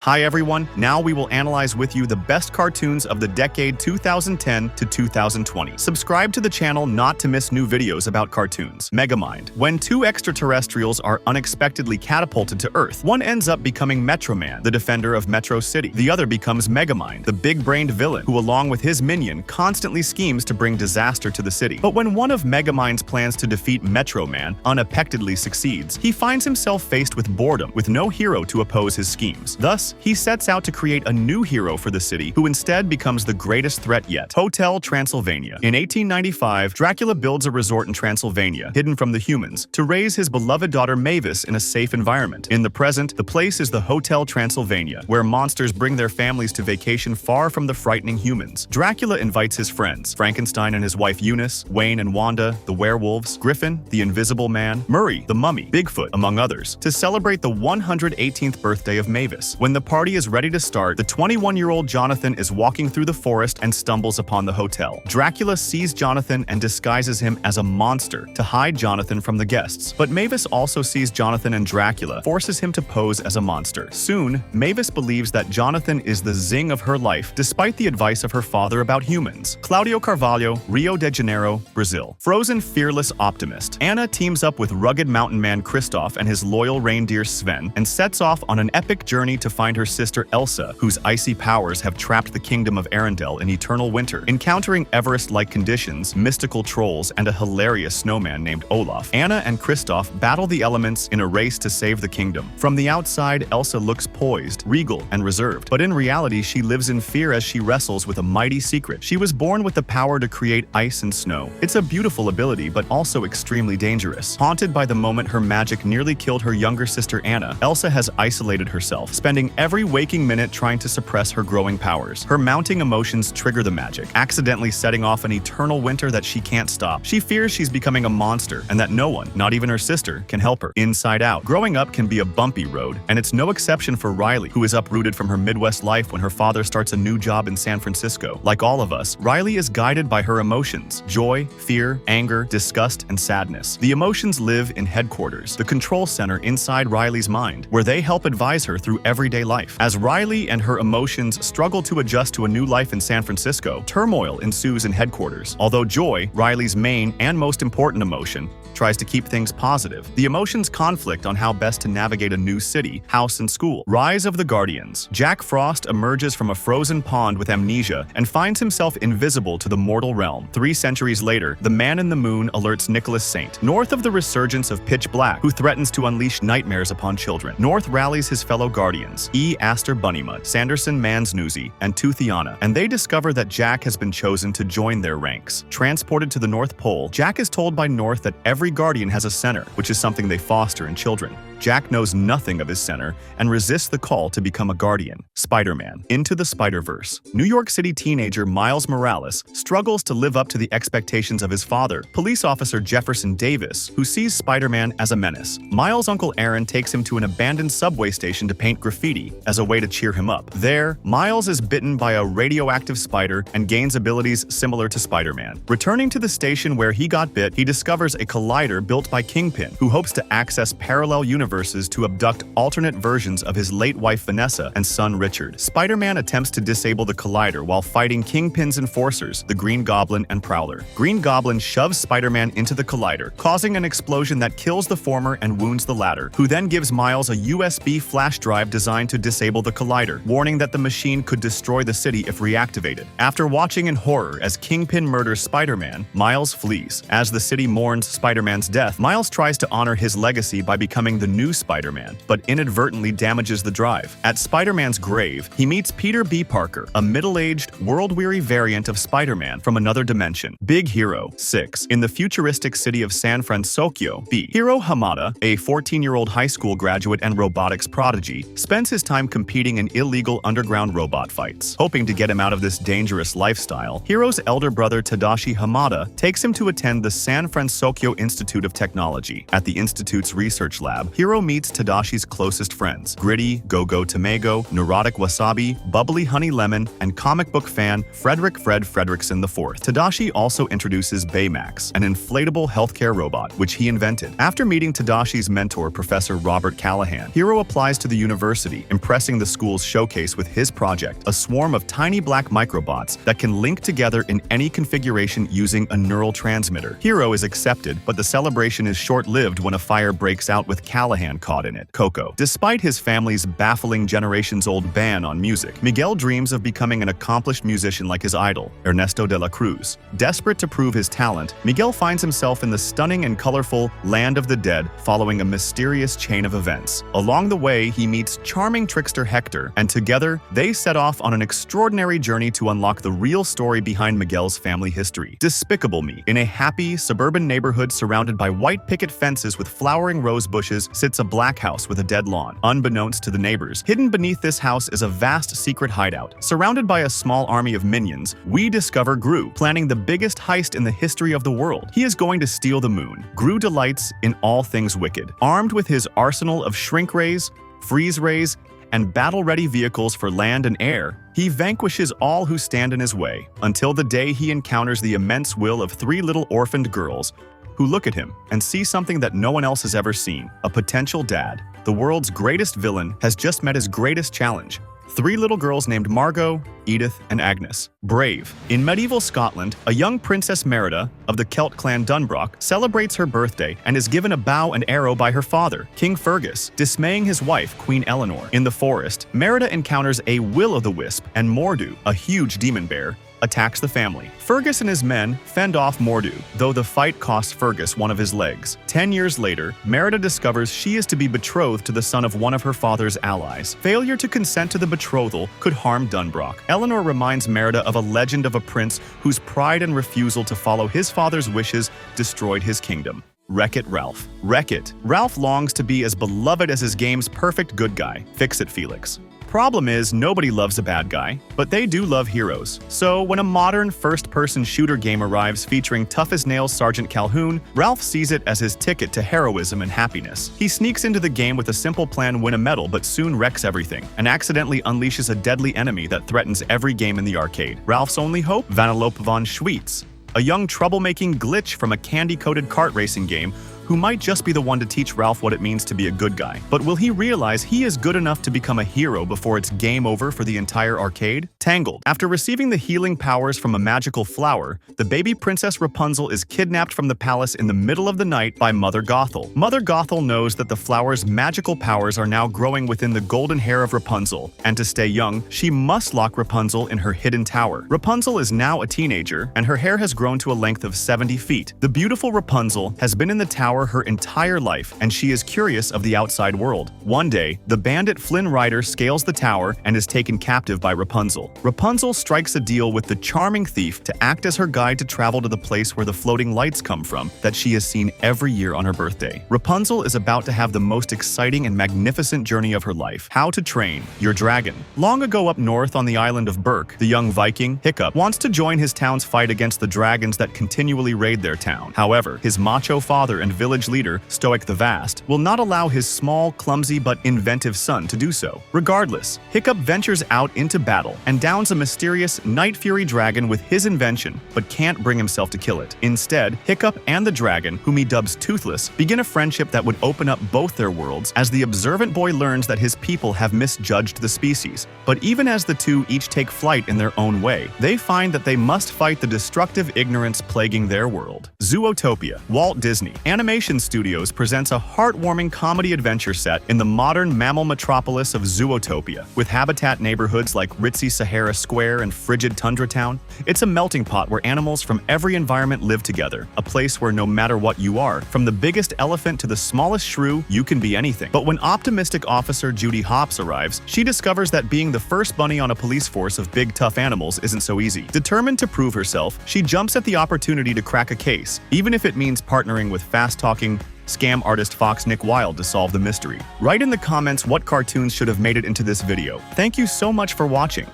Hi everyone, now we will analyze with you the best cartoons of the decade 2010 to 2020. Subscribe to the channel not to miss new videos about cartoons. Megamind. When two extraterrestrials are unexpectedly catapulted to Earth, one ends up becoming Metro Man, the defender of Metro City. The other becomes Megamind, the big-brained villain who along with his minion constantly schemes to bring disaster to the city. But when one of Megamind's plans to defeat Metro Man unexpectedly succeeds, he finds himself faced with boredom with no hero to oppose his schemes. Thus, he sets out to create a new hero for the city, who instead becomes the greatest threat yet. Hotel Transylvania. In 1895, Dracula builds a resort in Transylvania, hidden from the humans, to raise his beloved daughter Mavis in a safe environment. In the present, the place is the Hotel Transylvania, where monsters bring their families to vacation far from the frightening humans. Dracula invites his friends, Frankenstein and his wife Eunice, Wayne and Wanda, the werewolves, Griffin, the Invisible Man, Murray, the Mummy, Bigfoot, among others, to celebrate the 118th birthday of Mavis. When the party is ready to start, the 21-year-old Jonathan is walking through the forest and stumbles upon the hotel. Dracula sees Jonathan and disguises him as a monster to hide Jonathan from the guests. But Mavis also sees Jonathan, and Dracula forces him to pose as a monster. Soon, Mavis believes that Jonathan is the zing of her life, despite the advice of her father about humans. Claudio Carvalho, Rio de Janeiro, Brazil. Frozen fearless optimist. Anna teams up with rugged mountain man Kristoff and his loyal reindeer Sven and sets off on an epic journey to find her sister Elsa, whose icy powers have trapped the kingdom of Arendelle in eternal winter. Encountering Everest-like conditions, mystical trolls, and a hilarious snowman named Olaf, Anna and Kristoff battle the elements in a race to save the kingdom. From the outside, Elsa looks poised, regal, and reserved, but in reality she lives in fear as she wrestles with a mighty secret. She was born with the power to create ice and snow. It's a beautiful ability, but also extremely dangerous. Haunted by the moment her magic nearly killed her younger sister Anna, Elsa has isolated herself, spending every waking minute trying to suppress her growing powers. Her mounting emotions trigger the magic, accidentally setting off an eternal winter that she can't stop. She fears she's becoming a monster and that no one, not even her sister, can help her. Inside Out. Growing up can be a bumpy road, and it's no exception for Riley, who is uprooted from her Midwest life when her father starts a new job in San Francisco. Like all of us, Riley is guided by her emotions: joy, fear, anger, disgust, and sadness. The emotions live in headquarters, the control center inside Riley's mind, where they help advise her through everyday life. As Riley and her emotions struggle to adjust to a new life in San Francisco, turmoil ensues in headquarters. Although joy, Riley's main and most important emotion, tries to keep things positive, the emotions conflict on how best to navigate a new city, house, and school. Rise of the Guardians. Jack Frost emerges from a frozen pond with amnesia and finds himself invisible to the mortal realm. 3 centuries later, the Man in the Moon alerts Nicholas Saint, north of the resurgence of Pitch Black, who threatens to unleash nightmares upon children. North rallies his fellow Guardians, E. Aster Bunnymud, Sanderson Mansnoozy, and Toothiana, and they discover that Jack has been chosen to join their ranks. Transported to the North Pole, Jack is told by North that every Guardian has a center, which is something they foster in children. Jack knows nothing of his center and resists the call to become a Guardian. Spider-Man. Into the Spider-Verse. New York City teenager Miles Morales struggles to live up to the expectations of his father, police officer Jefferson Davis, who sees Spider-Man as a menace. Miles' uncle Aaron takes him to an abandoned subway station to paint graffiti as a way to cheer him up. There, Miles is bitten by a radioactive spider and gains abilities similar to Spider-Man. Returning to the station where he got bit, he discovers a collider built by Kingpin, who hopes to access parallel universes to abduct alternate versions of his late wife Vanessa and son Richard. Spider-Man attempts to disable the collider while fighting Kingpin's enforcers, the Green Goblin and Prowler. Green Goblin shoves Spider-Man into the collider, causing an explosion that kills the former and wounds the latter, who then gives Miles a USB flash drive designed to disable the collider, warning that the machine could destroy the city if reactivated. After watching in horror as Kingpin murders Spider-Man, Miles flees. As the city mourns Spider-Man's death, Miles tries to honor his legacy by becoming the new Spider-Man, but inadvertently damages the drive. At Spider-Man's grave, he meets Peter B. Parker, a middle-aged, world-weary variant of Spider-Man from another dimension. Big Hero. 6. In the futuristic city of San Francisco, B. Hiro Hamada, a 14-year-old high school graduate and robotics prodigy, spends his time competing in illegal underground robot fights. Hoping to get him out of this dangerous lifestyle, Hiro's elder brother Tadashi Hamada takes him to attend the San Francisco Institute of Technology. At the institute's research lab, Hiro Hiro meets Tadashi's closest friends, Gritty, Go-Go Tomago, Neurotic Wasabi, Bubbly Honey Lemon, and comic book fan Frederick Fred Fredrickson IV. Tadashi also introduces Baymax, an inflatable healthcare robot, which he invented. After meeting Tadashi's mentor, Professor Robert Callahan, Hiro applies to the university, impressing the school's showcase with his project, a swarm of tiny black microbots that can link together in any configuration using a neural transmitter. Hiro is accepted, but the celebration is short-lived when a fire breaks out with Callahan caught in it. Coco. Despite his family's baffling generations-old ban on music, Miguel dreams of becoming an accomplished musician like his idol, Ernesto de la Cruz. Desperate to prove his talent, Miguel finds himself in the stunning and colorful Land of the Dead following a mysterious chain of events. Along the way, he meets charming trickster Hector, and together, they set off on an extraordinary journey to unlock the real story behind Miguel's family history. Despicable Me. In a happy, suburban neighborhood surrounded by white picket fences with flowering rose bushes sits a black house with a dead lawn. Unbeknownst to the neighbors, hidden beneath this house is a vast secret hideout. Surrounded by a small army of minions, we discover Gru, planning the biggest heist in the history of the world. He is going to steal the moon. Gru delights in all things wicked. Armed with his arsenal of shrink rays, freeze rays, and battle-ready vehicles for land and air, he vanquishes all who stand in his way, until the day he encounters the immense will of 3 little orphaned girls who look at him and see something that no one else has ever seen: a potential dad. The world's greatest villain has just met his greatest challenge. 3 little girls named Margot, Edith, and Agnes. Brave. In medieval Scotland, a young Princess Merida of the Celt clan Dunbroch celebrates her birthday and is given a bow and arrow by her father, King Fergus, dismaying his wife, Queen Eleanor. In the forest, Merida encounters a will-o'-the-wisp, and Mordu, a huge demon bear, attacks the family. Fergus and his men fend off Mordu, though the fight costs Fergus one of his legs. 10 years later, Merida discovers she is to be betrothed to the son of one of her father's allies. Failure to consent to the betrothal could harm Dunbroch. Eleanor reminds Merida of a legend of a prince whose pride and refusal to follow his father's wishes destroyed his kingdom. Wreck-It Ralph. Wreck-It. Ralph longs to be as beloved as his game's perfect good guy, Fix-It Felix. Problem is, nobody loves a bad guy, but they do love heroes. So when a modern first-person shooter game arrives featuring tough-as-nails Sergeant Calhoun, Ralph sees it as his ticket to heroism and happiness. He sneaks into the game with a simple plan: win a medal, but soon wrecks everything, and accidentally unleashes a deadly enemy that threatens every game in the arcade. Ralph's only hope? Vanellope von Schweetz, a young troublemaking glitch from a candy-coated kart racing game who might just be the one to teach Ralph what it means to be a good guy. But will he realize he is good enough to become a hero before it's game over for the entire arcade? Tangled. After receiving the healing powers from a magical flower, the baby Princess Rapunzel is kidnapped from the palace in the middle of the night by Mother Gothel. Mother Gothel knows that the flower's magical powers are now growing within the golden hair of Rapunzel, and to stay young, she must lock Rapunzel in her hidden tower. Rapunzel is now a teenager, and her hair has grown to a length of 70 feet. The beautiful Rapunzel has been in the tower her entire life, and she is curious of the outside world. One day, the bandit Flynn Rider scales the tower and is taken captive by Rapunzel. Rapunzel strikes a deal with the charming thief to act as her guide to travel to the place where the floating lights come from that she has seen every year on her birthday. Rapunzel is about to have the most exciting and magnificent journey of her life. How to train your dragon. Long ago up north on the island of Berk, the young Viking, Hiccup, wants to join his town's fight against the dragons that continually raid their town. However, his macho father and village leader, Stoic the Vast, will not allow his small, clumsy, but inventive son to do so. Regardless, Hiccup ventures out into battle and downs a mysterious Night Fury dragon with his invention, but can't bring himself to kill it. Instead, Hiccup and the dragon, whom he dubs Toothless, begin a friendship that would open up both their worlds as the observant boy learns that his people have misjudged the species. But even as the two each take flight in their own way, they find that they must fight the destructive ignorance plaguing their world. Zootopia. Walt Disney Animation Studios presents a heartwarming comedy adventure set in the modern mammal metropolis of Zootopia. With habitat neighborhoods like ritzy Sahara Square and frigid Tundra Town, it's a melting pot where animals from every environment live together, a place where no matter what you are, from the biggest elephant to the smallest shrew, you can be anything. But when optimistic officer Judy Hopps arrives, she discovers that being the first bunny on a police force of big tough animals isn't so easy. Determined to prove herself, she jumps at the opportunity to crack a case, even if it means partnering with fast-talking scam artist Fox Nick Wilde to solve the mystery. Write in the comments what cartoons should have made it into this video. Thank you so much for watching.